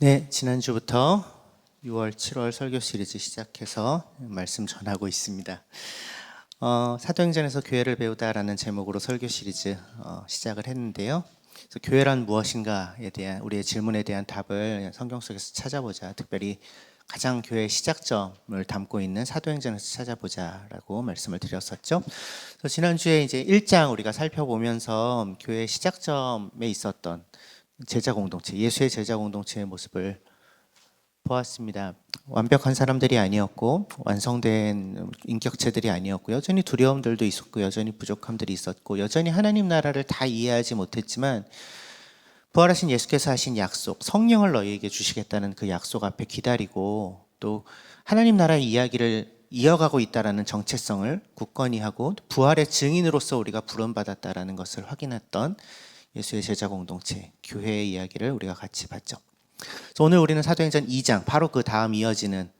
네, 지난주부터 6월, 7월 설교 시리즈 시작해서 말씀 전하고 있습니다. 사도행전에서 교회를 배우다라는 제목으로 설교 시리즈 시작을 했는데요. 그래서 교회란 무엇인가에 대한 우리의 질문에 대한 답을 성경 속에서 찾아보자. 특별히 가장 교회의 시작점을 담고 있는 사도행전에서 찾아보자라고 말씀을 드렸었죠. 그래서 지난주에 이제 1장 우리가 살펴보면서 교회의 시작점에 있었던 제자 공동체, 예수의 제자 공동체의 모습을 보았습니다. 완벽한 사람들이 아니었고 완성된 인격체들이 아니었고 여전히 두려움들도 있었고 여전히 부족함들이 있었고 여전히 하나님 나라를 다 이해하지 못했지만 부활하신 예수께서 하신 약속, 성령을 너희에게 주시겠다는 그 약속 앞에 기다리고 또 하나님 나라의 이야기를 이어가고 있다라는 정체성을 굳건히 하고 부활의 증인으로서 우리가 부름받았다라는 것을 확인했던 예수의 제자 공동체, 교회의 이야기를 우리가 같이 봤죠. 그래서 오늘 우리는 사도행전 2장, 바로 그 다음 이어지는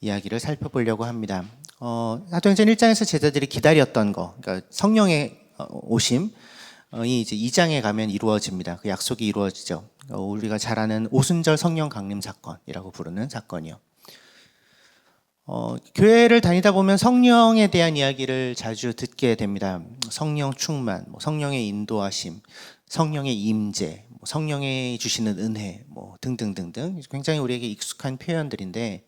이야기를 살펴보려고 합니다. 사도행전 1장에서 제자들이 기다렸던 거, 그러니까 성령의 오심이 이제 2장에 가면 이루어집니다. 그 약속이 이루어지죠. 우리가 잘 아는 오순절 성령 강림 사건이라고 부르는 사건이요. 교회를 다니다 보면 성령에 대한 이야기를 자주 듣게 됩니다. 성령 충만, 성령의 인도하심, 성령의 임재, 성령이 주시는 은혜, 등등등등 굉장히 우리에게 익숙한 표현들인데,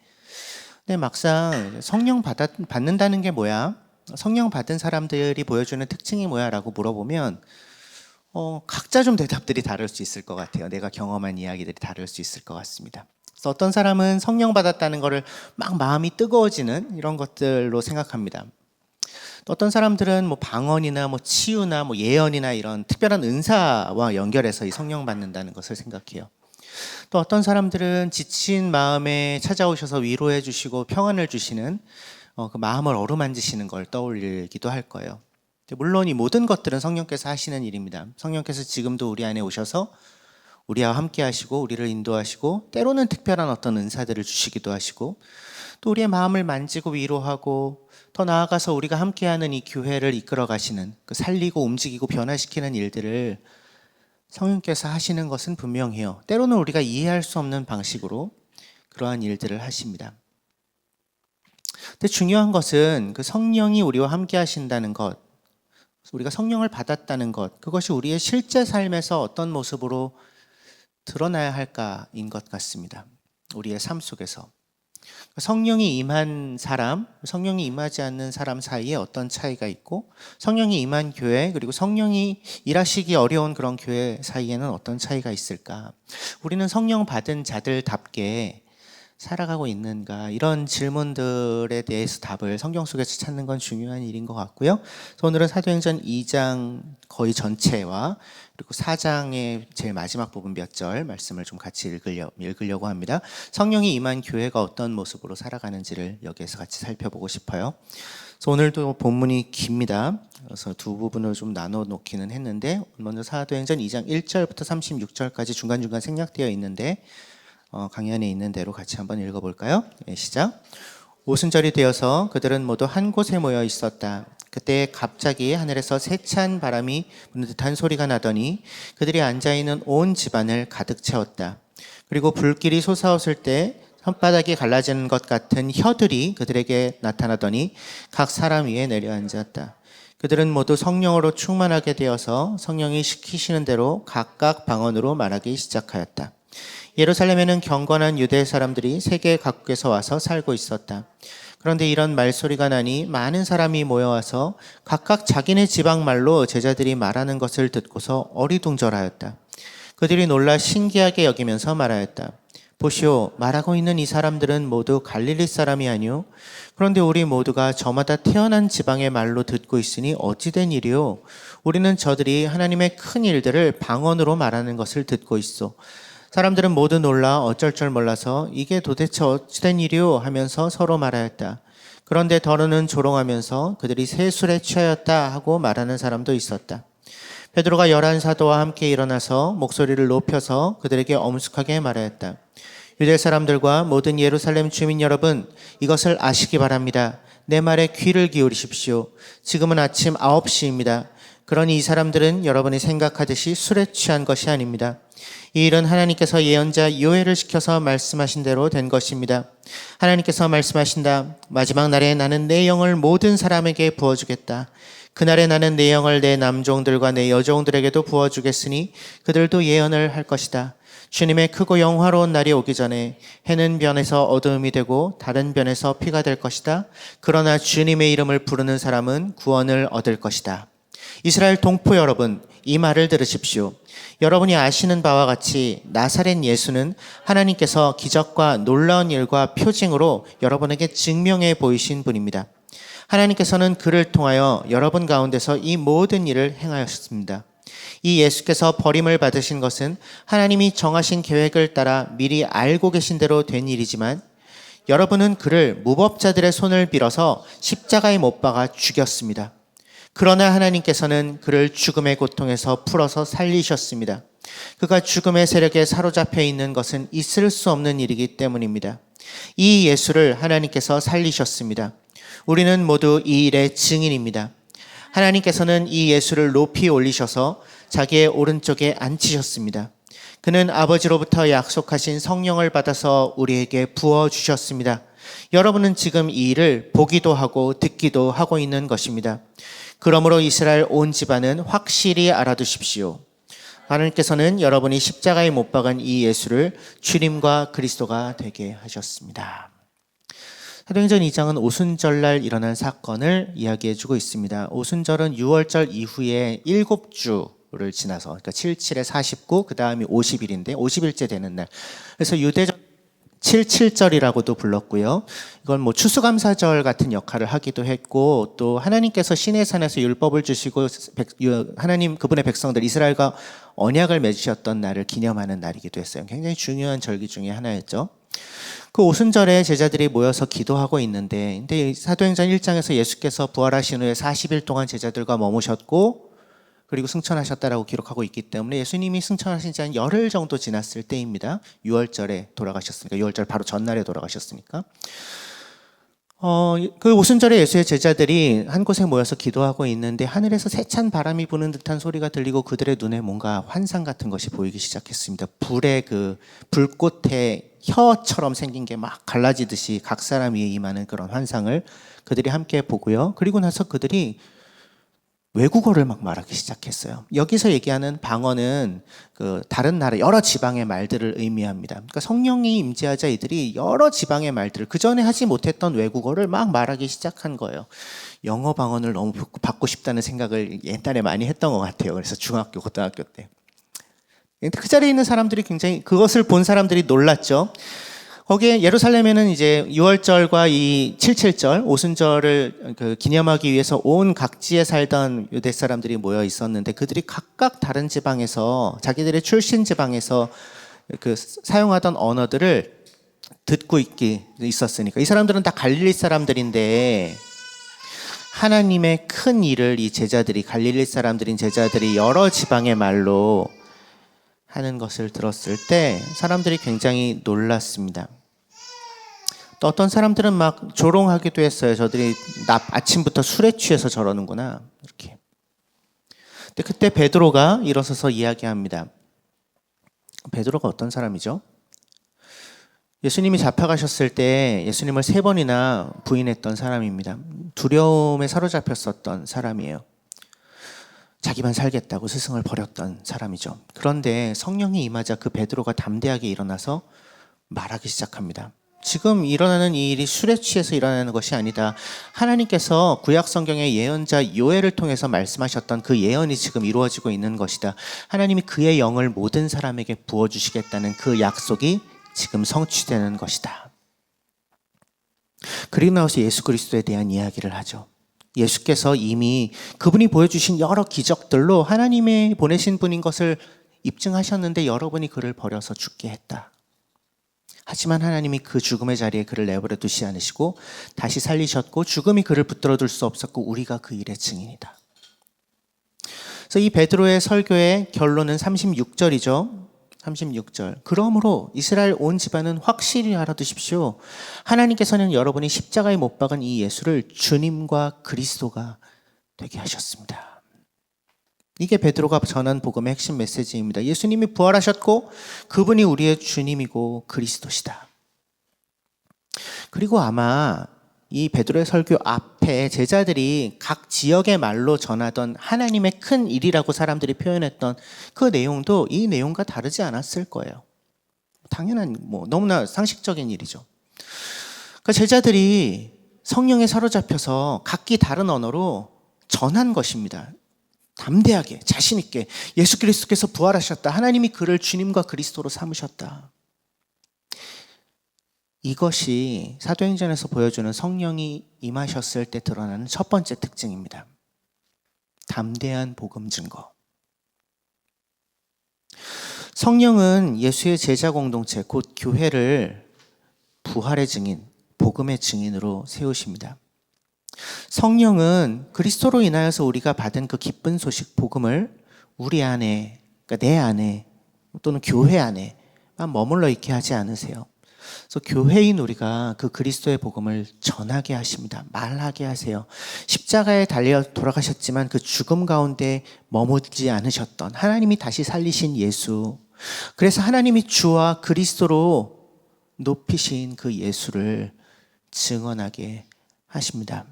근데 막상 성령 받는다는 게 뭐야? 성령 받은 사람들이 보여주는 특징이 뭐야라고 물어보면 각자 좀 대답들이 다를 수 있을 것 같아요. 내가 경험한 이야기들이 다를 수 있을 것 같습니다. 그래서 어떤 사람은 성령 받았다는 것을 막 마음이 뜨거워지는 이런 것들로 생각합니다. 또 어떤 사람들은 방언이나 치유나 예언이나 이런 특별한 은사와 연결해서 이 성령 받는다는 것을 생각해요. 또 어떤 사람들은 지친 마음에 찾아오셔서 위로해 주시고 평안을 주시는 그 마음을 어루만지시는 걸 떠올리기도 할 거예요. 물론 이 모든 것들은 성령께서 하시는 일입니다. 성령께서 지금도 우리 안에 오셔서 우리와 함께 하시고 우리를 인도하시고 때로는 특별한 어떤 은사들을 주시기도 하시고 또 우리의 마음을 만지고 위로하고 더 나아가서 우리가 함께하는 이 교회를 이끌어 가시는 그 살리고 움직이고 변화시키는 일들을 성령께서 하시는 것은 분명해요. 때로는 우리가 이해할 수 없는 방식으로 그러한 일들을 하십니다. 근데 중요한 것은 그 성령이 우리와 함께 하신다는 것, 우리가 성령을 받았다는 것, 그것이 우리의 실제 삶에서 어떤 모습으로 드러나야 할까인 것 같습니다. 우리의 삶 속에서 성령이 임한 사람, 성령이 임하지 않는 사람 사이에 어떤 차이가 있고 성령이 임한 교회 그리고 성령이 일하시기 어려운 그런 교회 사이에는 어떤 차이가 있을까? 우리는 성령 받은 자들답게 살아가고 있는가? 이런 질문들에 대해서 답을 성경 속에서 찾는 건 중요한 일인 것 같고요. 그래서 오늘은 사도행전 2장 거의 전체와 그리고 4장의 제일 마지막 부분 몇 절 말씀을 좀 같이 읽으려고 합니다. 성령이 임한 교회가 어떤 모습으로 살아가는지를 여기에서 같이 살펴보고 싶어요. 그래서 오늘도 본문이 깁니다. 그래서 두 부분을 좀 나눠 놓기는 했는데 먼저 사도행전 2장 1절부터 36절까지 중간중간 생략되어 있는데 강연에 있는 대로 같이 한번 읽어볼까요? 시작. 오순절이 되어서 그들은 모두 한 곳에 모여 있었다. 그때 갑자기 하늘에서 세찬 바람이 부는 듯한 소리가 나더니 그들이 앉아있는 온 집안을 가득 채웠다. 그리고 불길이 솟아오를 때 손바닥이 갈라지는 것 같은 혀들이 그들에게 나타나더니 각 사람 위에 내려앉았다. 그들은 모두 성령으로 충만하게 되어서 성령이 시키시는 대로 각각 방언으로 말하기 시작하였다. 예루살렘에는 경건한 유대 사람들이 세계 각국에서 와서 살고 있었다. 그런데 이런 말소리가 나니 많은 사람이 모여와서 각각 자기네 지방말로 제자들이 말하는 것을 듣고서 어리둥절하였다. 그들이 놀라 신기하게 여기면서 말하였다. 보시오, 말하고 있는 이 사람들은 모두 갈릴리 사람이 아니오? 그런데 우리 모두가 저마다 태어난 지방의 말로 듣고 있으니 어찌된 일이오? 우리는 저들이 하나님의 큰 일들을 방언으로 말하는 것을 듣고 있소. 사람들은 모두 놀라 어쩔 줄 몰라서 이게 도대체 어찌된 일이오 하면서 서로 말하였다. 그런데 더러는 조롱하면서 그들이 세술에 취하였다 하고 말하는 사람도 있었다. 베드로가 11사도와 함께 일어나서 목소리를 높여서 그들에게 엄숙하게 말하였다. 유대 사람들과 모든 예루살렘 주민 여러분, 이것을 아시기 바랍니다. 내 말에 귀를 기울이십시오. 지금은 아침 9시입니다. 그러니 이 사람들은 여러분이 생각하듯이 술에 취한 것이 아닙니다. 이 일은 하나님께서 예언자 요엘을 시켜서 말씀하신 대로 된 것입니다. 하나님께서 말씀하신다. 마지막 날에 나는 내 영을 모든 사람에게 부어주겠다. 그날에 나는 내 영을 내 남종들과 내 여종들에게도 부어주겠으니 그들도 예언을 할 것이다. 주님의 크고 영화로운 날이 오기 전에 해는 변해서 어두움이 되고 다른 변에서 피가 될 것이다. 그러나 주님의 이름을 부르는 사람은 구원을 얻을 것이다. 이스라엘 동포 여러분, 이 말을 들으십시오. 여러분이 아시는 바와 같이 나사렛 예수는 하나님께서 기적과 놀라운 일과 표징으로 여러분에게 증명해 보이신 분입니다. 하나님께서는 그를 통하여 여러분 가운데서 이 모든 일을 행하였습니다. 이 예수께서 버림을 받으신 것은 하나님이 정하신 계획을 따라 미리 알고 계신 대로 된 일이지만 여러분은 그를 무법자들의 손을 빌어서 십자가에 못 박아 죽였습니다. 그러나 하나님께서는 그를 죽음의 고통에서 풀어서 살리셨습니다. 그가 죽음의 세력에 사로잡혀 있는 것은 있을 수 없는 일이기 때문입니다. 이 예수를 하나님께서 살리셨습니다. 우리는 모두 이 일의 증인입니다. 하나님께서는 이 예수를 높이 올리셔서 자기의 오른쪽에 앉히셨습니다. 그는 아버지로부터 약속하신 성령을 받아서 우리에게 부어주셨습니다. 여러분은 지금 이 일을 보기도 하고 듣기도 하고 있는 것입니다. 그러므로 이스라엘 온 집안은 확실히 알아두십시오. 하나님께서는 여러분이 십자가에 못 박은 이 예수를 주님과 그리스도가 되게 하셨습니다. 사도행전 2장은 오순절날 일어난 사건을 이야기해주고 있습니다. 오순절은 6월절 이후에 7주를 지나서, 그러니까 77에 49, 그 다음이 50일인데 50일째 되는 날. 그래서 유대적 77절이라고도 불렀고요. 이건 뭐 추수감사절 같은 역할을 하기도 했고, 또 하나님께서 시내산에서 율법을 주시고 하나님 그분의 백성들 이스라엘과 언약을 맺으셨던 날을 기념하는 날이기도 했어요. 굉장히 중요한 절기 중에 하나였죠. 그 오순절에 제자들이 모여서 기도하고 있는데, 근데 사도행전 1장에서 예수께서 부활하신 후에 40일 동안 제자들과 머무셨고 그리고 승천하셨다라고 기록하고 있기 때문에 예수님이 승천하신 지 한 열흘 정도 지났을 때입니다. 6월절에 돌아가셨으니까, 6월절 바로 전날에 돌아가셨으니까. 그 오순절에 예수의 제자들이 한 곳에 모여서 기도하고 있는데 하늘에서 세찬 바람이 부는 듯한 소리가 들리고 그들의 눈에 뭔가 환상 같은 것이 보이기 시작했습니다. 불의 그 불꽃에 혀처럼 생긴 게 막 갈라지듯이 각 사람 위에 임하는 그런 환상을 그들이 함께 보고요. 그리고 나서 그들이 외국어를 막 말하기 시작했어요. 여기서 얘기하는 방언은 그 다른 나라 여러 지방의 말들을 의미합니다. 그러니까 성령이 임재하자 이들이 여러 지방의 말들을 그 전에 하지 못했던 외국어를 막 말하기 시작한 거예요. 영어 방언을 너무 받고 싶다는 생각을 옛날에 많이 했던 것 같아요. 그래서 중학교, 고등학교 때. 그 자리에 있는 사람들이 굉장히 그것을 본 사람들이 놀랐죠. 거기에 예루살렘에는 이제 6월절과 이 77절 오순절을 기념하기 위해서 온 각지에 살던 유대 사람들이 모여 있었는데 그들이 각각 다른 지방에서 자기들의 출신 지방에서 그 사용하던 언어들을 듣고 있었으니까 이 사람들은 다 갈릴리 사람들인데 하나님의 큰 일을 이 제자들이 갈릴리 사람들인 제자들이 여러 지방의 말로 하는 것을 들었을 때 사람들이 굉장히 놀랐습니다. 또 어떤 사람들은 막 조롱하기도 했어요. 저들이 아침부터 술에 취해서 저러는구나 이렇게. 근데 그때 베드로가 일어서서 이야기합니다. 베드로가 어떤 사람이죠? 예수님이 잡혀가셨을 때 예수님을 3번이나 부인했던 사람입니다. 두려움에 사로잡혔었던 사람이에요. 자기만 살겠다고 스승을 버렸던 사람이죠. 그런데 성령이 임하자 그 베드로가 담대하게 일어나서 말하기 시작합니다. 지금 일어나는 이 일이 술에 취해서 일어나는 것이 아니다. 하나님께서 구약 성경의 예언자 요엘을 통해서 말씀하셨던 그 예언이 지금 이루어지고 있는 것이다. 하나님이 그의 영을 모든 사람에게 부어주시겠다는 그 약속이 지금 성취되는 것이다. 그리고 나서 예수 그리스도에 대한 이야기를 하죠. 예수께서 이미 그분이 보여주신 여러 기적들로 하나님의 보내신 분인 것을 입증하셨는데 여러분이 그를 버려서 죽게 했다. 하지만 하나님이 그 죽음의 자리에 그를 내버려 두시지 않으시고 다시 살리셨고 죽음이 그를 붙들어 둘 수 없었고 우리가 그 일의 증인이다. 그래서 이 베드로의 설교의 결론은 36절이죠. 36절. 그러므로 이스라엘 온 집안은 확실히 알아두십시오. 하나님께서는 여러분이 십자가에 못 박은 이 예수를 주님과 그리스도가 되게 하셨습니다. 이게 베드로가 전한 복음의 핵심 메시지입니다. 예수님이 부활하셨고 그분이 우리의 주님이고 그리스도시다. 그리고 아마 이 베드로의 설교 앞에 제자들이 각 지역의 말로 전하던 하나님의 큰 일이라고 사람들이 표현했던 그 내용도 이 내용과 다르지 않았을 거예요. 당연한 너무나 상식적인 일이죠. 그러니까 제자들이 성령에 사로잡혀서 각기 다른 언어로 전한 것입니다. 담대하게 자신 있게 예수 그리스도께서 부활하셨다. 하나님이 그를 주님과 그리스도로 삼으셨다. 이것이 사도행전에서 보여주는 성령이 임하셨을 때 드러나는 첫 번째 특징입니다. 담대한 복음 증거. 성령은 예수의 제자 공동체 곧 교회를 부활의 증인, 복음의 증인으로 세우십니다. 성령은 그리스도로 인하여서 우리가 받은 그 기쁜 소식 복음을 우리 안에, 그러니까 내 안에 또는 교회 안에만 머물러 있게 하지 않으세요. 그래서 교회인 우리가 그 그리스도의 복음을 전하게 하십니다. 말하게 하세요. 십자가에 달려 돌아가셨지만 그 죽음 가운데 머무지 않으셨던 하나님이 다시 살리신 예수, 그래서 하나님이 주와 그리스도로 높이신 그 예수를 증언하게 하십니다.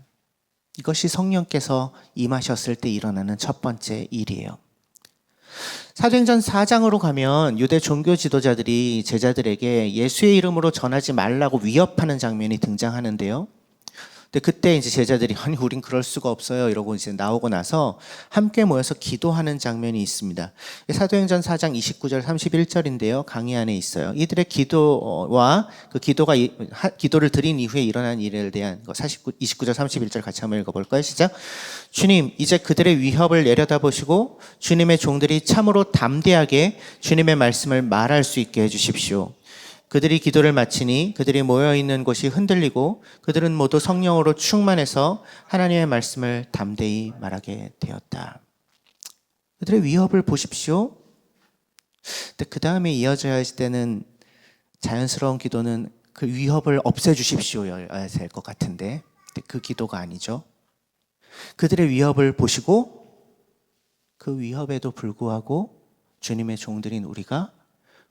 이것이 성령께서 임하셨을 때 일어나는 첫 번째 일이에요. 사도행전 4장으로 가면 유대 종교 지도자들이 제자들에게 예수의 이름으로 전하지 말라고 위협하는 장면이 등장하는데요. 근데 그때 이제 제자들이 아니 우린 그럴 수가 없어요 이러고 이제 나오고 나서 함께 모여서 기도하는 장면이 있습니다. 사도행전 4장 29절 31절인데요. 강의 안에 있어요. 이들의 기도와 그 기도를 드린 이후에 일어난 일에 대한 29절 31절 같이 한번 읽어볼까요? 시작. 주님, 이제 그들의 위협을 내려다보시고 주님의 종들이 참으로 담대하게 주님의 말씀을 말할 수 있게 해주십시오. 그들이 기도를 마치니 그들이 모여있는 곳이 흔들리고 그들은 모두 성령으로 충만해서 하나님의 말씀을 담대히 말하게 되었다. 그들의 위협을 보십시오. 근데 그 다음에 이어져야 할 때는 자연스러운 기도는 그 위협을 없애주십시오여야 될 것 같은데 그 기도가 아니죠. 그들의 위협을 보시고 그 위협에도 불구하고 주님의 종들인 우리가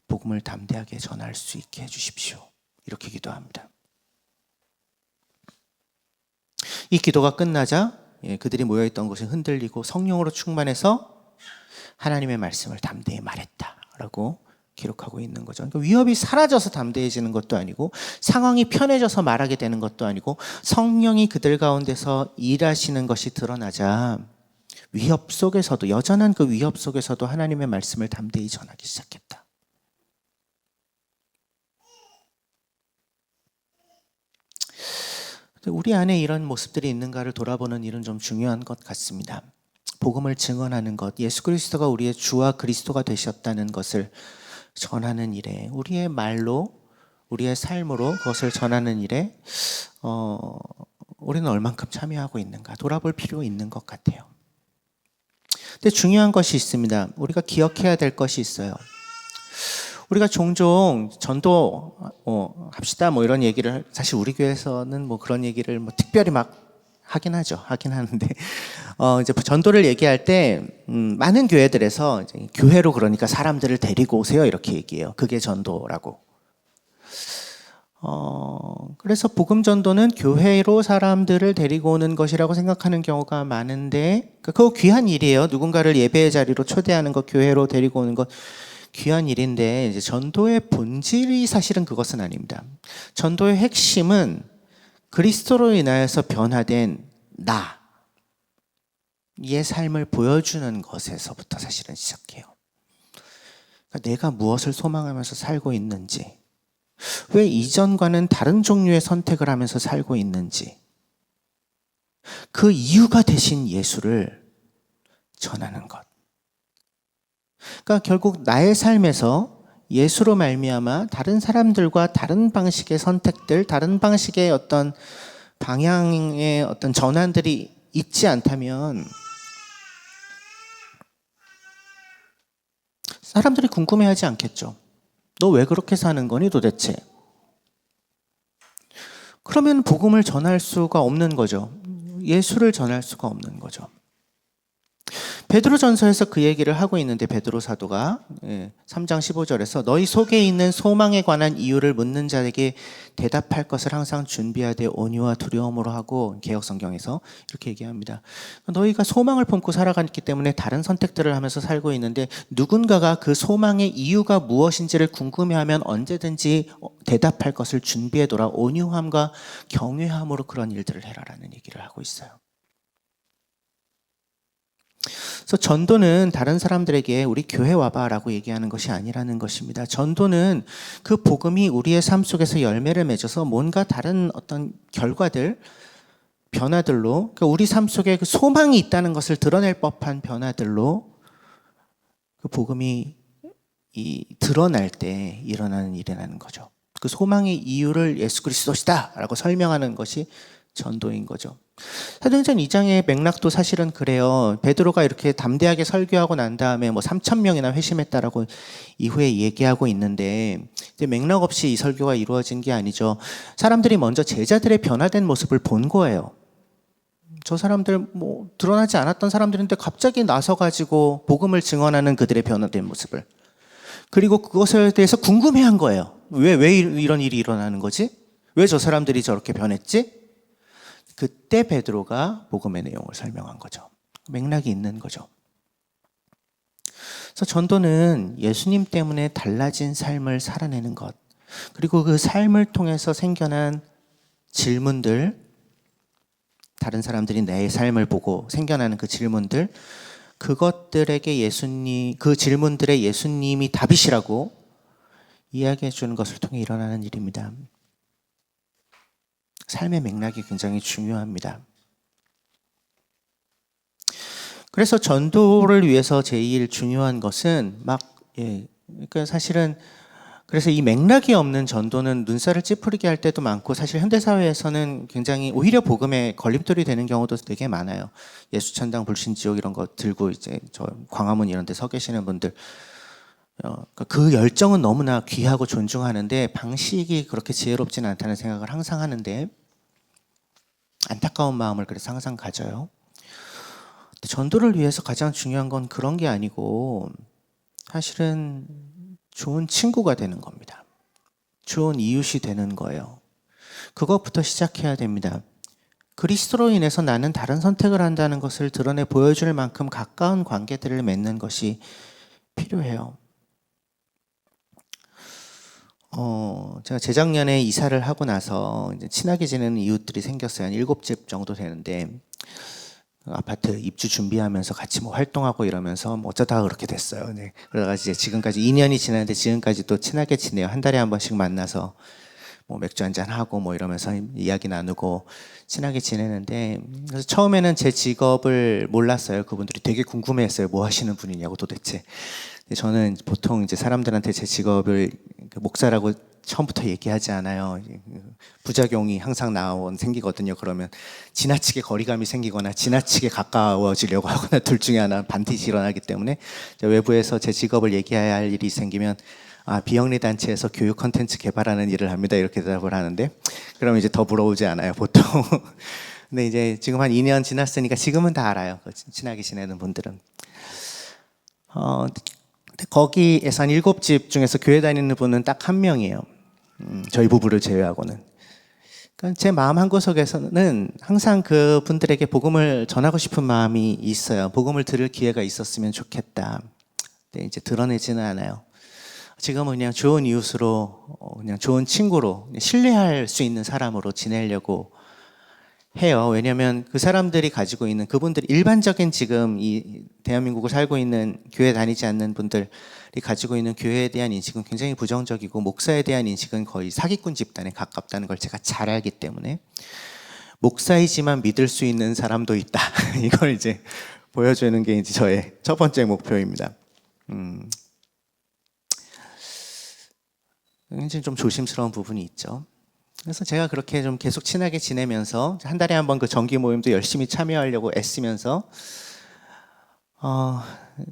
복음을 담대하게 전할 수 있게 해주십시오. 이렇게 기도합니다. 이 기도가 끝나자 그들이 모여있던 곳이 흔들리고 성령으로 충만해서 하나님의 말씀을 담대히 말했다라고 기록하고 있는 거죠. 그러니까 위협이 사라져서 담대해지는 것도 아니고 상황이 편해져서 말하게 되는 것도 아니고 성령이 그들 가운데서 일하시는 것이 드러나자 위협 속에서도 여전한 그 위협 속에서도 하나님의 말씀을 담대히 전하기 시작했다. 우리 안에 이런 모습들이 있는가를 돌아보는 일은 좀 중요한 것 같습니다. 복음을 증언하는 것, 예수 그리스도가 우리의 주와 그리스도가 되셨다는 것을 전하는 일에 우리의 말로, 우리의 삶으로 그것을 전하는 일에 우리는 얼만큼 참여하고 있는가 돌아볼 필요 있는 것 같아요. 근데 중요한 것이 있습니다. 우리가 기억해야 될 것이 있어요. 우리가 종종 전도 합시다 이런 얘기를 사실 우리 교회에서는 그런 얘기를 특별히 막 하긴 하는데 이제 전도를 얘기할 때 많은 교회들에서 이제 교회로 그러니까 사람들을 데리고 오세요 이렇게 얘기해요. 그게 전도라고. 그래서 복음 전도는 교회로 사람들을 데리고 오는 것이라고 생각하는 경우가 많은데 그거 귀한 일이에요. 누군가를 예배의 자리로 초대하는 것, 교회로 데리고 오는 것 귀한 일인데 이제 전도의 본질이 사실은 그것은 아닙니다. 전도의 핵심은 그리스도로 인하여서 변화된 나의 삶을 보여주는 것에서부터 사실은 시작해요. 그러니까 내가 무엇을 소망하면서 살고 있는지, 왜 이전과는 다른 종류의 선택을 하면서 살고 있는지, 그 이유가 되신 예수를 전하는 것. 그러니까 결국 나의 삶에서 예수로 말미암아 다른 사람들과 다른 방식의 선택들, 다른 방식의 어떤 방향의 어떤 전환들이 있지 않다면 사람들이 궁금해하지 않겠죠. 너 왜 그렇게 사는 거니 도대체? 그러면 복음을 전할 수가 없는 거죠. 예수를 전할 수가 없는 거죠. 베드로전서에서 그 얘기를 하고 있는데 베드로 사도가 3장 15절에서 너희 속에 있는 소망에 관한 이유를 묻는 자에게 대답할 것을 항상 준비하되 온유와 두려움으로 하고, 개역성경에서 이렇게 얘기합니다. 너희가 소망을 품고 살아가기 때문에 다른 선택들을 하면서 살고 있는데 누군가가 그 소망의 이유가 무엇인지를 궁금해하면 언제든지 대답할 것을 준비해둬라. 온유함과 경외함으로 그런 일들을 해라라는 얘기를 하고 있어요. 그래서 전도는 다른 사람들에게 우리 교회 와봐라고 얘기하는 것이 아니라는 것입니다. 전도는 그 복음이 우리의 삶 속에서 열매를 맺어서 뭔가 다른 어떤 결과들, 변화들로, 그러니까 우리 삶 속에 그 소망이 있다는 것을 드러낼 법한 변화들로 그 복음이 드러날 때 일어나는 일이라는 거죠. 그 소망의 이유를 예수 그리스도시다 라고 설명하는 것이 전도인 거죠. 사도행전 2장의 맥락도 사실은 그래요. 베드로가 이렇게 담대하게 설교하고 난 다음에 3,000명이나 회심했다라고 이후에 얘기하고 있는데, 맥락 없이 이 설교가 이루어진 게 아니죠. 사람들이 먼저 제자들의 변화된 모습을 본 거예요. 저 사람들 드러나지 않았던 사람들인데 갑자기 나서가지고 복음을 증언하는 그들의 변화된 모습을, 그리고 그것에 대해서 궁금해한 거예요. 왜 이런 일이 일어나는 거지? 왜 저 사람들이 저렇게 변했지? 그때 베드로가 복음의 내용을 설명한 거죠. 맥락이 있는 거죠. 그래서 전도는 예수님 때문에 달라진 삶을 살아내는 것, 그리고 그 삶을 통해서 생겨난 질문들, 다른 사람들이 내 삶을 보고 생겨나는 그 질문들, 그것들에게 그 질문들에 예수님이 답이시라고 이야기해 주는 것을 통해 일어나는 일입니다. 삶의 맥락이 굉장히 중요합니다. 그래서 전도를 위해서 제일 중요한 것은 그러니까 사실은, 그래서 이 맥락이 없는 전도는 눈살을 찌푸리게 할 때도 많고, 사실 현대사회에서는 굉장히 오히려 복음에 걸림돌이 되는 경우도 되게 많아요. 예수천당 불신지옥 이런 거 들고 이제 저 광화문 이런 데 서 계시는 분들, 그 열정은 너무나 귀하고 존중하는데 방식이 그렇게 지혜롭지는 않다는 생각을 항상 하는데, 안타까운 마음을 그래서 항상 가져요. 전도를 위해서 가장 중요한 건 그런 게 아니고, 사실은 좋은 친구가 되는 겁니다. 좋은 이웃이 되는 거예요. 그것부터 시작해야 됩니다. 그리스도로 인해서 나는 다른 선택을 한다는 것을 드러내 보여줄 만큼 가까운 관계들을 맺는 것이 필요해요. 제가 재작년에 이사를 하고 나서 이제 친하게 지내는 이웃들이 생겼어요. 한 7집 정도 되는데, 아파트 입주 준비하면서 같이 활동하고 이러면서 어쩌다가 그렇게 됐어요. 네. 그래가지고 지금까지 2년이 지났는데 지금까지 또 친하게 지내요. 한 달에 한 번씩 만나서 맥주 한잔 하고 이러면서 이야기 나누고 친하게 지내는데, 그래서 처음에는 제 직업을 몰랐어요. 그분들이 되게 궁금해했어요. 뭐 하시는 분이냐고 도대체. 저는 보통 이제 사람들한테 제 직업을 목사라고 처음부터 얘기하지 않아요. 부작용이 항상 생기거든요. 그러면 지나치게 거리감이 생기거나 지나치게 가까워지려고 하거나 둘 중에 하나 반드시 일어나기 때문에, 외부에서 제 직업을 얘기해야 할 일이 생기면 비영리 단체에서 교육 콘텐츠 개발하는 일을 합니다. 이렇게 대답을 하는데, 그러면 이제 더 물어보지 않아요, 보통. 근데 이제 지금 한 2년 지났으니까 지금은 다 알아요. 친하게 지내는 분들은. 거기에서 한 7집 중에서 교회 다니는 분은 딱 한 명이에요. 저희 부부를 제외하고는. 그러니까 제 마음 한구석에서는 항상 그 분들에게 복음을 전하고 싶은 마음이 있어요. 복음을 들을 기회가 있었으면 좋겠다. 근데 이제 드러내지는 않아요. 지금은 그냥 좋은 이웃으로, 그냥 좋은 친구로, 신뢰할 수 있는 사람으로 지내려고 해요. 왜냐하면 그 사람들이 가지고 있는, 그분들이 일반적인 지금 이 대한민국을 살고 있는 교회 다니지 않는 분들이 가지고 있는 교회에 대한 인식은 굉장히 부정적이고, 목사에 대한 인식은 거의 사기꾼 집단에 가깝다는 걸 제가 잘 알기 때문에, 목사이지만 믿을 수 있는 사람도 있다. 이걸 이제 보여주는 게 이제 저의 첫 번째 목표입니다. 굉장히 좀 조심스러운 부분이 있죠. 그래서 제가 그렇게 좀 계속 친하게 지내면서 한 달에 한 번 그 정기 모임도 열심히 참여하려고 애쓰면서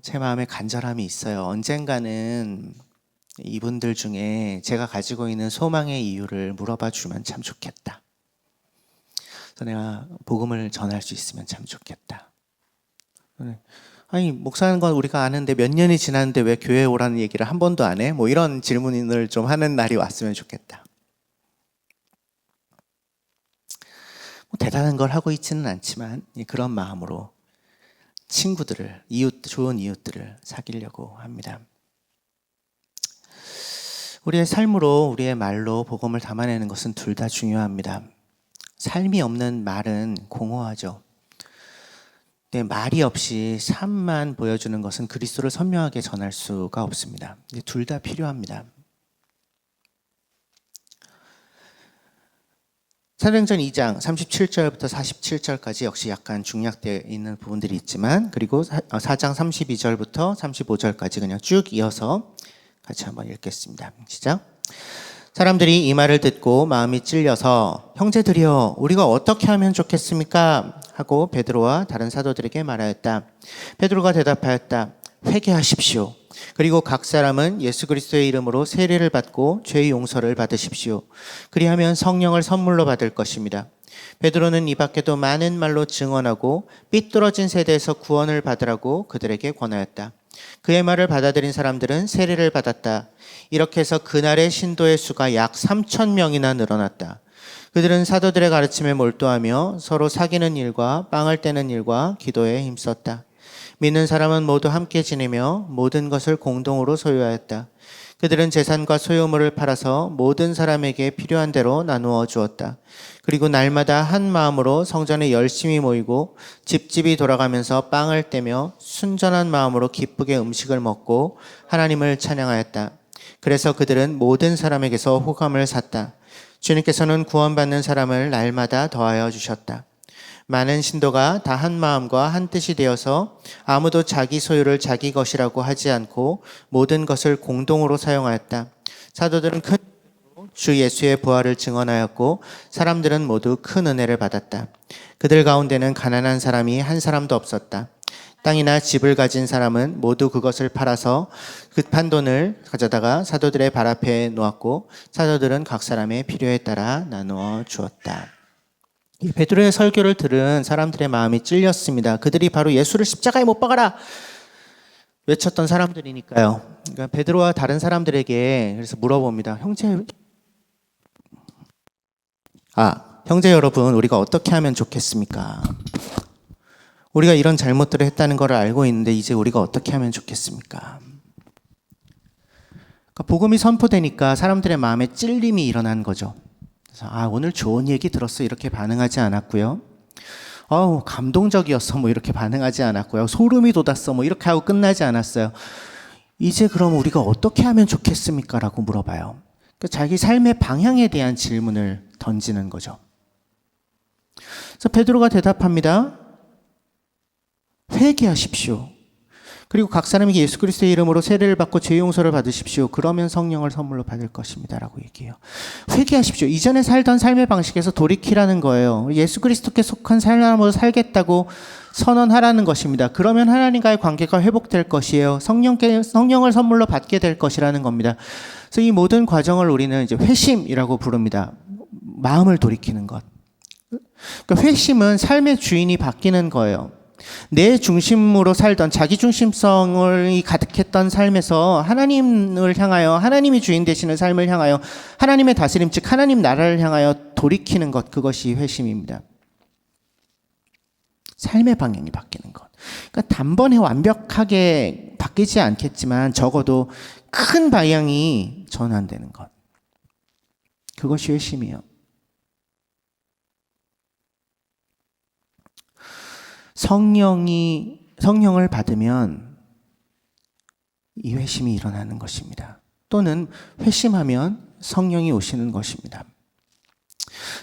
제 마음에 간절함이 있어요. 언젠가는 이분들 중에 제가 가지고 있는 소망의 이유를 물어봐 주면 참 좋겠다. 그래서 내가 복음을 전할 수 있으면 참 좋겠다. 아니, 목사하는 건 우리가 아는데 몇 년이 지났는데 왜 교회에 오라는 얘기를 한 번도 안 해? 뭐 이런 질문을 좀 하는 날이 왔으면 좋겠다. 뭐 대단한 걸 하고 있지는 않지만 그런 마음으로 친구들을, 좋은 이웃들을 사귀려고 합니다. 우리의 삶으로, 우리의 말로 복음을 담아내는 것은 둘 다 중요합니다. 삶이 없는 말은 공허하죠. 말이 없이 삶만 보여주는 것은 그리스도를 선명하게 전할 수가 없습니다. 둘 다 필요합니다. 사도행전 2장 37절부터 47절까지 역시 약간 중약되어 있는 부분들이 있지만, 그리고 4장 32절부터 35절까지 그냥 쭉 이어서 같이 한번 읽겠습니다. 시작. 사람들이 이 말을 듣고 마음이 찔려서 형제들이여 우리가 어떻게 하면 좋겠습니까? 하고 베드로와 다른 사도들에게 말하였다. 베드로가 대답하였다. 회개하십시오. 그리고 각 사람은 예수 그리스도의 이름으로 세례를 받고 죄의 용서를 받으십시오. 그리하면 성령을 선물로 받을 것입니다. 베드로는 이 밖에도 많은 말로 증언하고 삐뚤어진 세대에서 구원을 받으라고 그들에게 권하였다. 그의 말을 받아들인 사람들은 세례를 받았다. 이렇게 해서 그날의 신도의 수가 약 3,000명이나 늘어났다. 그들은 사도들의 가르침에 몰두하며 서로 사귀는 일과 빵을 떼는 일과 기도에 힘썼다. 믿는 사람은 모두 함께 지내며 모든 것을 공동으로 소유하였다. 그들은 재산과 소유물을 팔아서 모든 사람에게 필요한 대로 나누어 주었다. 그리고 날마다 한 마음으로 성전에 열심히 모이고 집집이 돌아가면서 빵을 떼며 순전한 마음으로 기쁘게 음식을 먹고 하나님을 찬양하였다. 그래서 그들은 모든 사람에게서 호감을 샀다. 주님께서는 구원받는 사람을 날마다 더하여 주셨다. 많은 신도가 다 한 마음과 한 뜻이 되어서 아무도 자기 소유를 자기 것이라고 하지 않고 모든 것을 공동으로 사용하였다. 사도들은 큰 주 예수의 부활을 증언하였고 사람들은 모두 큰 은혜를 받았다. 그들 가운데는 가난한 사람이 한 사람도 없었다. 땅이나 집을 가진 사람은 모두 그것을 팔아서 급한 돈을 가져다가 사도들의 발 앞에 놓았고 사도들은 각 사람의 필요에 따라 나누어 주었다. 베드로의 설교를 들은 사람들의 마음이 찔렸습니다. 그들이 바로 예수를 십자가에 못 박아라 외쳤던 사람들이니까요. 그러니까 베드로와 다른 사람들에게 그래서 물어봅니다. 형제 여러분, 우리가 어떻게 하면 좋겠습니까? 우리가 이런 잘못들을 했다는 걸 알고 있는데 이제 우리가 어떻게 하면 좋겠습니까? 그러니까 복음이 선포되니까 사람들의 마음에 찔림이 일어난 거죠. 그래서 오늘 좋은 얘기 들었어 이렇게 반응하지 않았고요. 감동적이었어 뭐 이렇게 반응하지 않았고요. 소름이 돋았어 뭐 이렇게 하고 끝나지 않았어요. 이제 그럼 우리가 어떻게 하면 좋겠습니까? 라고 물어봐요. 그러니까 자기 삶의 방향에 대한 질문을 던지는 거죠. 그래서 베드로가 대답합니다. 회개하십시오. 그리고 각 사람에게 예수 그리스도의 이름으로 세례를 받고 죄 용서를 받으십시오. 그러면 성령을 선물로 받을 것입니다. 라고 얘기해요. 회개하십시오. 이전에 살던 삶의 방식에서 돌이키라는 거예요. 예수 그리스도께 속한 삶으로 살겠다고 선언하라는 것입니다. 그러면 하나님과의 관계가 회복될 것이에요. 성령을 선물로 받게 될 것이라는 겁니다. 그래서 이 모든 과정을 우리는 이제 회심이라고 부릅니다. 마음을 돌이키는 것. 그러니까 회심은 삶의 주인이 바뀌는 거예요. 내 중심으로 살던 자기 중심성이 가득했던 삶에서 하나님을 향하여 하나님이 주인 되시는 삶을 향하여 하나님의 다스림 즉 하나님 나라를 향하여 돌이키는 것, 그것이 회심입니다. 삶의 방향이 바뀌는 것. 그러니까 단번에 완벽하게 바뀌지 않겠지만 적어도 큰 방향이 전환되는 것. 그것이 회심이에요. 성령을 받으면 이 회심이 일어나는 것입니다. 또는 회심하면 성령이 오시는 것입니다.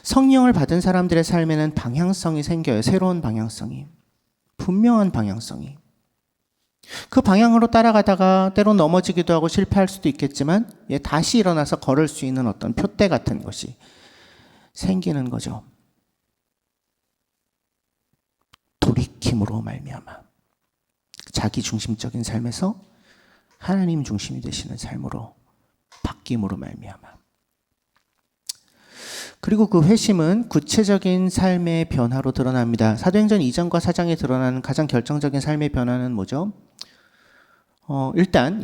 성령을 받은 사람들의 삶에는 방향성이 생겨요. 새로운 방향성이. 분명한 방향성이. 그 방향으로 따라가다가 때로 넘어지기도 하고 실패할 수도 있겠지만 다시 일어나서 걸을 수 있는 어떤 표대 같은 것이 생기는 거죠. 돌이킴으로 말미암아 자기 중심적인 삶에서 하나님 중심이 되시는 삶으로 바뀜으로 말미암아 그리고 그 회심은 구체적인 삶의 변화로 드러납니다. 사도행전 2장과 4장에 드러나는 가장 결정적인 삶의 변화는 뭐죠? 일단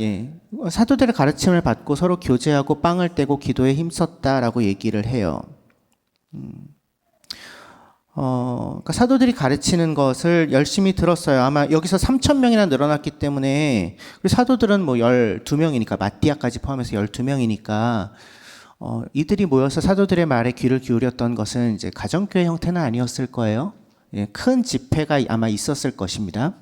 사도들의 가르침을 받고 서로 교제하고 빵을 떼고 기도에 힘썼다라고 얘기를 해요. 그러니까 사도들이 가르치는 것을 열심히 들었어요. 아마 여기서 3,000명이나 늘어났기 때문에, 그리고 사도들은 뭐 12명이니까, 마띠아까지 포함해서 12명이니까, 이들이 모여서 사도들의 말에 귀를 기울였던 것은 이제 가정교회 형태는 아니었을 거예요. 큰 집회가 아마 있었을 것입니다.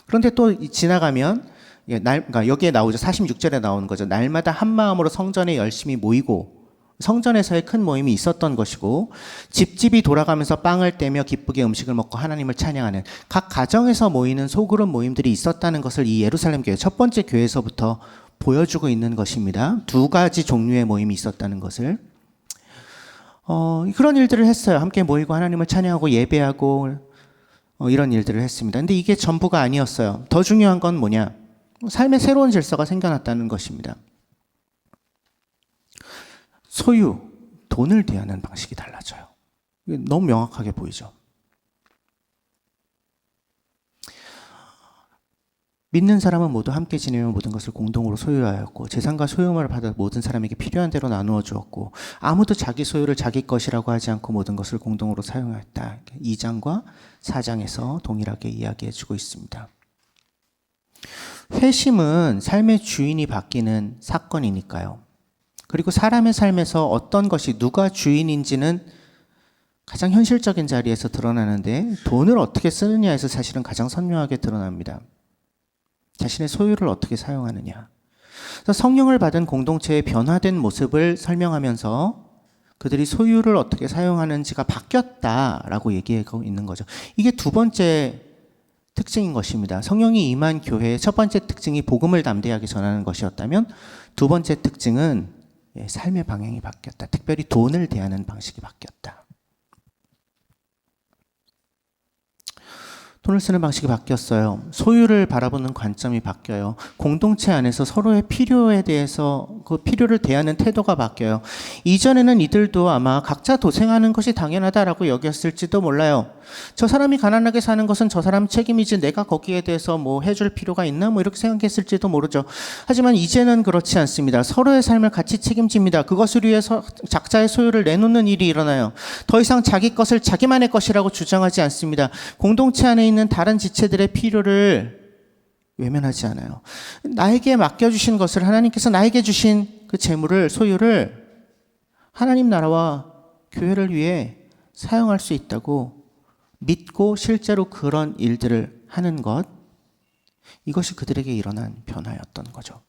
그런데 또 지나가면, 그러니까 여기에 나오죠. 46절에 나오는 거죠. 날마다 한 마음으로 성전에 열심히 모이고, 성전에서의 큰 모임이 있었던 것이고, 집집이 돌아가면서 빵을 떼며 기쁘게 음식을 먹고 하나님을 찬양하는 각 가정에서 모이는 소그룹 모임들이 있었다는 것을 이 예루살렘 교회 첫 번째 교회에서부터 보여주고 있는 것입니다. 두 가지 종류의 모임이 있었다는 것을. 그런 일들을 했어요. 함께 모이고 하나님을 찬양하고 예배하고 이런 일들을 했습니다. 근데 이게 전부가 아니었어요. 더 중요한 건 뭐냐? 삶의 새로운 질서가 생겨났다는 것입니다. 소유, 돈을 대하는 방식이 달라져요. 이게 너무 명확하게 보이죠. 믿는 사람은 모두 함께 지내며 모든 것을 공동으로 소유하였고 재산과 소유물을 받아 모든 사람에게 필요한 대로 나누어 주었고 아무도 자기 소유를 자기 것이라고 하지 않고 모든 것을 공동으로 사용하였다. 2장과 4장에서 동일하게 이야기해 주고 있습니다. 회심은 삶의 주인이 바뀌는 사건이니까요. 그리고 사람의 삶에서 어떤 것이 누가 주인인지는 가장 현실적인 자리에서 드러나는데 돈을 어떻게 쓰느냐에서 사실은 가장 선명하게 드러납니다. 자신의 소유를 어떻게 사용하느냐. 그래서 성령을 받은 공동체의 변화된 모습을 설명하면서 그들이 소유를 어떻게 사용하는지가 바뀌었다라고 얘기하고 있는 거죠. 이게 두 번째 특징인 것입니다. 성령이 임한 교회의 첫 번째 특징이 복음을 담대하게 전하는 것이었다면 두 번째 특징은 삶의 방향이 바뀌었다. 특별히 돈을 대하는 방식이 바뀌었다. 돈을 쓰는 방식이 바뀌었어요. 소유를 바라보는 관점이 바뀌어요. 공동체 안에서 서로의 필요에 대해서 그 필요를 대하는 태도가 바뀌어요. 이전에는 이들도 아마 각자 도생하는 것이 당연하다라고 여겼을지도 몰라요. 저 사람이 가난하게 사는 것은 저 사람 책임이지 내가 거기에 대해서 뭐 해줄 필요가 있나? 뭐 이렇게 생각했을지도 모르죠. 하지만 이제는 그렇지 않습니다. 서로의 삶을 같이 책임집니다. 그것을 위해서 각자의 소유를 내놓는 일이 일어나요. 더 이상 자기 것을 자기만의 것이라고 주장하지 않습니다. 공동체 안에 있는 다른 지체들의 필요를 외면하지 않아요. 나에게 맡겨주신 것을 하나님께서 나에게 주신 그 재물을, 소유를 하나님 나라와 교회를 위해 사용할 수 있다고 믿고 실제로 그런 일들을 하는 것, 이것이 그들에게 일어난 변화였던 거죠.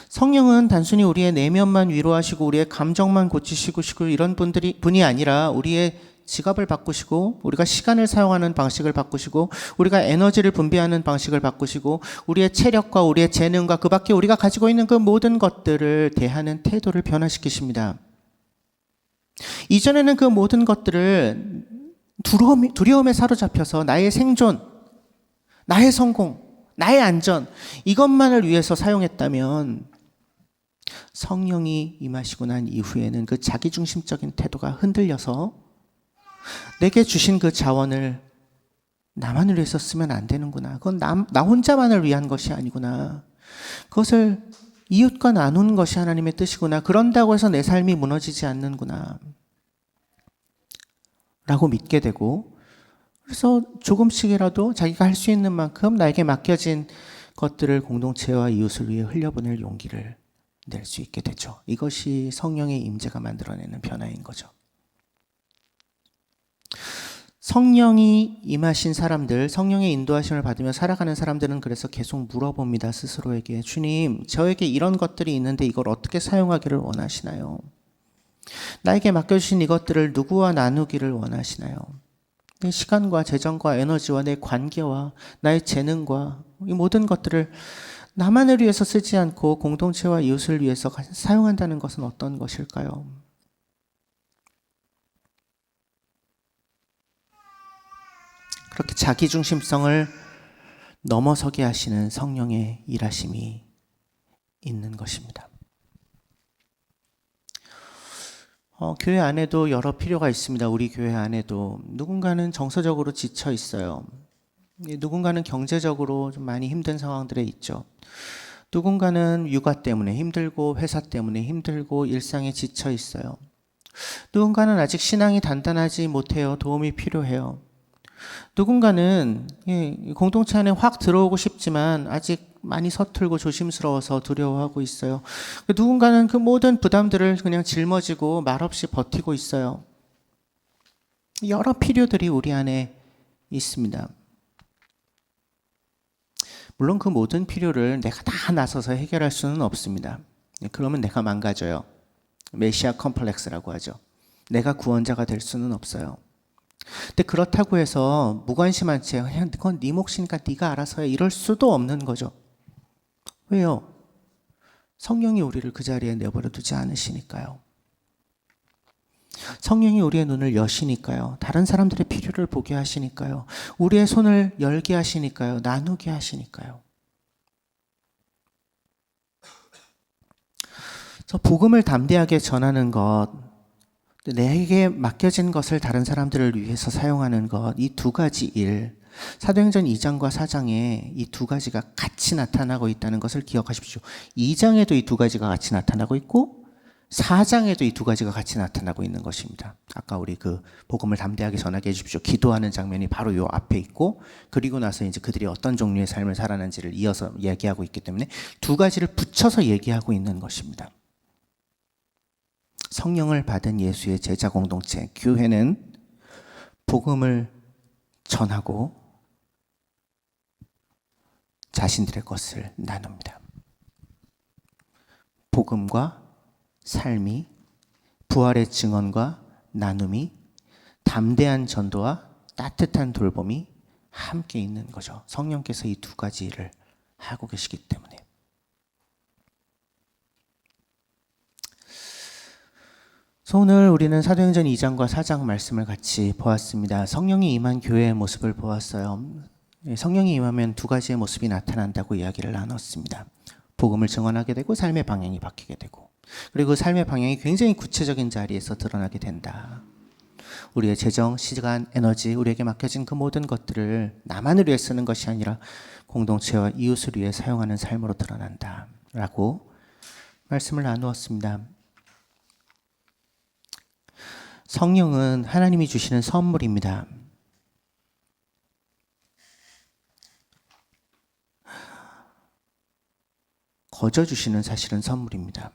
성령은 단순히 우리의 내면만 위로하시고 우리의 감정만 고치시고 이런 분이 아니라 우리의 지갑을 바꾸시고 우리가 시간을 사용하는 방식을 바꾸시고 우리가 에너지를 분배하는 방식을 바꾸시고 우리의 체력과 우리의 재능과 그 밖에 우리가 가지고 있는 그 모든 것들을 대하는 태도를 변화시키십니다. 이전에는 그 모든 것들을 두려움에 사로잡혀서 나의 생존, 나의 성공, 나의 안전 이것만을 위해서 사용했다면 성령이 임하시고 난 이후에는 그 자기중심적인 태도가 흔들려서 내게 주신 그 자원을 나만을 위해서 쓰면 안 되는구나. 그건 나 혼자만을 위한 것이 아니구나. 그것을 이웃과 나누는 것이 하나님의 뜻이구나. 그런다고 해서 내 삶이 무너지지 않는구나. 라고 믿게 되고 그래서 조금씩이라도 자기가 할 수 있는 만큼 나에게 맡겨진 것들을 공동체와 이웃을 위해 흘려보낼 용기를 낼 수 있게 되죠. 이것이 성령의 임재가 만들어내는 변화인 거죠. 성령이 임하신 사람들, 성령의 인도하심을 받으며 살아가는 사람들은 그래서 계속 물어봅니다. 스스로에게. 주님, 저에게 이런 것들이 있는데 이걸 어떻게 사용하기를 원하시나요? 나에게 맡겨주신 이것들을 누구와 나누기를 원하시나요? 내 시간과 재정과 에너지와 내 관계와 나의 재능과 이 모든 것들을 나만을 위해서 쓰지 않고 공동체와 이웃을 위해서 사용한다는 것은 어떤 것일까요? 그렇게 자기중심성을 넘어서게 하시는 성령의 일하심이 있는 것입니다. 교회 안에도 여러 필요가 있습니다. 우리 교회 안에도 누군가는 정서적으로 지쳐 있어요. 누군가는 경제적으로 좀 많이 힘든 상황들에 있죠. 누군가는 육아 때문에 힘들고 회사 때문에 힘들고 일상에 지쳐 있어요. 누군가는 아직 신앙이 단단하지 못해요. 도움이 필요해요. 누군가는 공동체 안에 확 들어오고 싶지만 아직 많이 서툴고 조심스러워서 두려워하고 있어요. 누군가는 그 모든 부담들을 그냥 짊어지고 말없이 버티고 있어요. 여러 필요들이 우리 안에 있습니다. 물론 그 모든 필요를 내가 다 나서서 해결할 수는 없습니다. 그러면 내가 망가져요. 메시아 컴플렉스라고 하죠. 내가 구원자가 될 수는 없어요. 근데 그렇다고 해서 무관심한 채 그냥 그건 네 몫이니까 네가 알아서 해 이럴 수도 없는 거죠. 왜요? 성령이 우리를 그 자리에 내버려 두지 않으시니까요. 성령이 우리의 눈을 여시니까요. 다른 사람들의 필요를 보게 하시니까요. 우리의 손을 열게 하시니까요. 나누게 하시니까요. 그래서 복음을 담대하게 전하는 것, 내게 맡겨진 것을 다른 사람들을 위해서 사용하는 것, 이 두 가지 일, 사도행전 2장과 4장에 이 두 가지가 같이 나타나고 있다는 것을 기억하십시오. 2장에도 이 두 가지가 같이 나타나고 있고 4장에도 이 두 가지가 같이 나타나고 있는 것입니다. 아까 우리 그 복음을 담대하게 전하게 해주십시오. 기도하는 장면이 바로 요 앞에 있고 그리고 나서 이제 그들이 어떤 종류의 삶을 살아는지를 이어서 얘기하고 있기 때문에 두 가지를 붙여서 얘기하고 있는 것입니다. 성령을 받은 예수의 제자 공동체 교회는 복음을 전하고 자신들의 것을 나눕니다. 복음과 삶이, 부활의 증언과 나눔이, 담대한 전도와 따뜻한 돌봄이 함께 있는 거죠. 성령께서 이 두 가지를 하고 계시기 때문에. 오늘 우리는 사도행전 2장과 4장 말씀을 같이 보았습니다. 성령이 임한 교회의 모습을 보았어요. 성령이 임하면 두 가지의 모습이 나타난다고 이야기를 나눴습니다. 복음을 증언하게 되고 삶의 방향이 바뀌게 되고 그리고 삶의 방향이 굉장히 구체적인 자리에서 드러나게 된다. 우리의 재정, 시간, 에너지, 우리에게 맡겨진 그 모든 것들을 나만을 위해 쓰는 것이 아니라 공동체와 이웃을 위해 사용하는 삶으로 드러난다. 라고 말씀을 나누었습니다. 성령은 하나님이 주시는 선물입니다. 거저 주시는 사실은 선물입니다.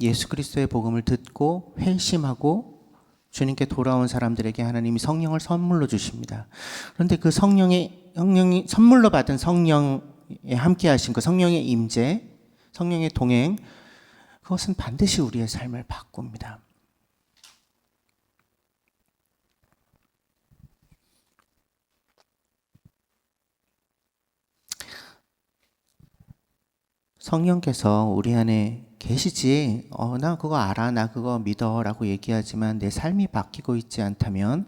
예수 그리스도의 복음을 듣고 회심하고 주님께 돌아온 사람들에게 하나님이 성령을 선물로 주십니다. 그런데 그 성령이 선물로 받은 성령에 함께 하신 그 성령의 임재, 성령의 동행, 그것은 반드시 우리의 삶을 바꿉니다. 성령께서 우리 안에 계시지, 나 그거 알아, 나 그거 믿어 라고 얘기하지만 내 삶이 바뀌고 있지 않다면,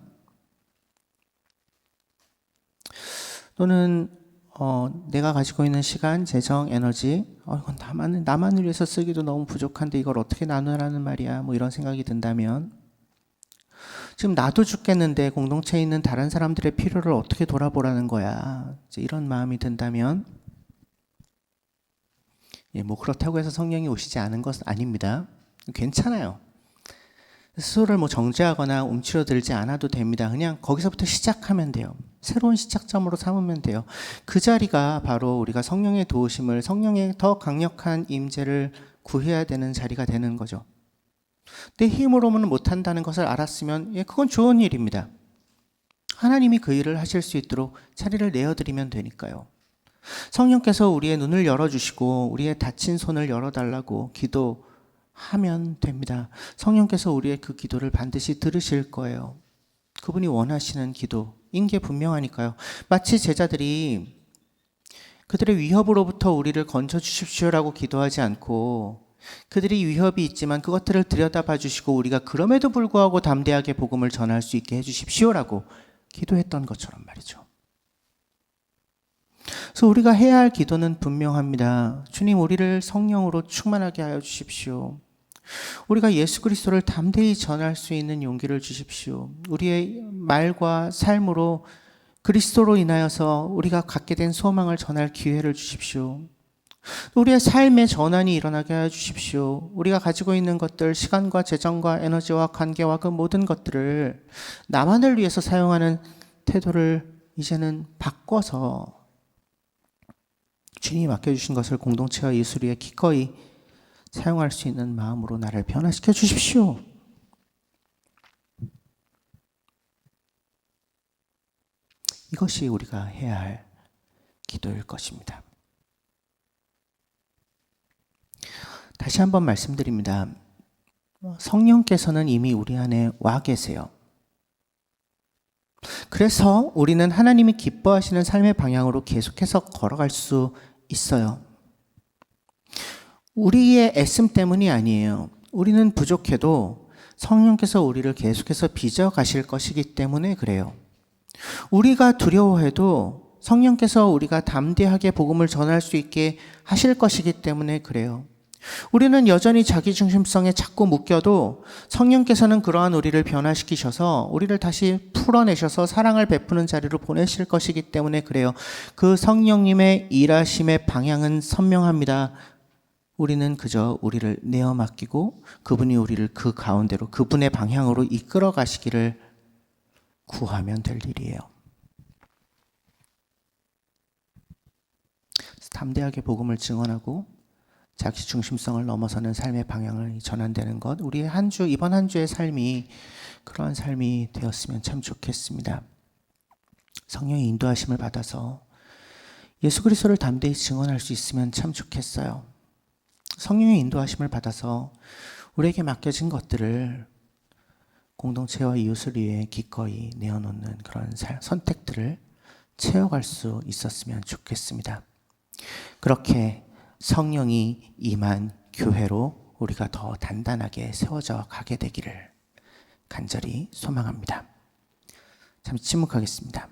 또는 내가 가지고 있는 시간, 재정, 에너지, 이건 나만을 위해서 쓰기도 너무 부족한데 이걸 어떻게 나누라는 말이야, 뭐 이런 생각이 든다면, 지금 나도 죽겠는데 공동체에 있는 다른 사람들의 필요를 어떻게 돌아보라는 거야, 이제 이런 마음이 든다면, 뭐 그렇다고 해서 성령이 오시지 않은 것은 아닙니다. 괜찮아요. 스스로를 뭐 정죄하거나 움츠러들지 않아도 됩니다. 그냥 거기서부터 시작하면 돼요. 새로운 시작점으로 삼으면 돼요. 그 자리가 바로 우리가 성령의 도우심을, 성령의 더 강력한 임재를 구해야 되는 자리가 되는 거죠. 내 힘으로는 못한다는 것을 알았으면 그건 좋은 일입니다. 하나님이 그 일을 하실 수 있도록 자리를 내어드리면 되니까요. 성령께서 우리의 눈을 열어주시고 우리의 다친 손을 열어달라고 기도하면 됩니다. 성령께서 우리의 그 기도를 반드시 들으실 거예요. 그분이 원하시는 기도인 게 분명하니까요. 마치 제자들이 그들의 위협으로부터 우리를 건져주십시오라고 기도하지 않고 그들이 위협이 있지만 그것들을 들여다봐 주시고 우리가 그럼에도 불구하고 담대하게 복음을 전할 수 있게 해주십시오라고 기도했던 것처럼 말이죠. 그래서 우리가 해야 할 기도는 분명합니다. 주님, 우리를 성령으로 충만하게 하여 주십시오. 우리가 예수 그리스도를 담대히 전할 수 있는 용기를 주십시오. 우리의 말과 삶으로 그리스도로 인하여서 우리가 갖게 된 소망을 전할 기회를 주십시오. 우리의 삶의 전환이 일어나게 해 주십시오. 우리가 가지고 있는 것들, 시간과 재정과 에너지와 관계와 그 모든 것들을 나만을 위해서 사용하는 태도를 이제는 바꿔서 주님이 맡겨주신 것을 공동체와 예수를 위해 기꺼이 사용할 수 있는 마음으로 나를 변화시켜 주십시오. 이것이 우리가 해야 할 기도일 것입니다. 다시 한번 말씀드립니다. 성령께서는 이미 우리 안에 와 계세요. 그래서 우리는 하나님이 기뻐하시는 삶의 방향으로 계속해서 걸어갈 수 있어요. 우리의 애씀 때문이 아니에요. 우리는 부족해도 성령께서 우리를 계속해서 빚어 가실 것이기 때문에 그래요. 우리가 두려워해도 성령께서 우리가 담대하게 복음을 전할 수 있게 하실 것이기 때문에 그래요. 우리는 여전히 자기중심성에 자꾸 묶여도 성령께서는 그러한 우리를 변화시키셔서 우리를 다시 풀어내셔서 사랑을 베푸는 자리로 보내실 것이기 때문에 그래요. 그 성령님의 일하심의 방향은 선명합니다. 우리는 그저 우리를 내어 맡기고 그분이 우리를 그 가운데로 그분의 방향으로 이끌어 가시기를 구하면 될 일이에요. 담대하게 복음을 증언하고 자기 중심성을 넘어서는 삶의 방향을 전환되는 것, 우리의 이번 한 주의 삶이 그러한 삶이 되었으면 참 좋겠습니다. 성령의 인도하심을 받아서 예수 그리스도를 담대히 증언할 수 있으면 참 좋겠어요. 성령의 인도하심을 받아서 우리에게 맡겨진 것들을 공동체와 이웃을 위해 기꺼이 내어놓는 그런 선택들을 채워갈 수 있었으면 좋겠습니다. 그렇게 성령이 임한 교회로 우리가 더 단단하게 세워져 가게 되기를 간절히 소망합니다. 잠시 침묵하겠습니다.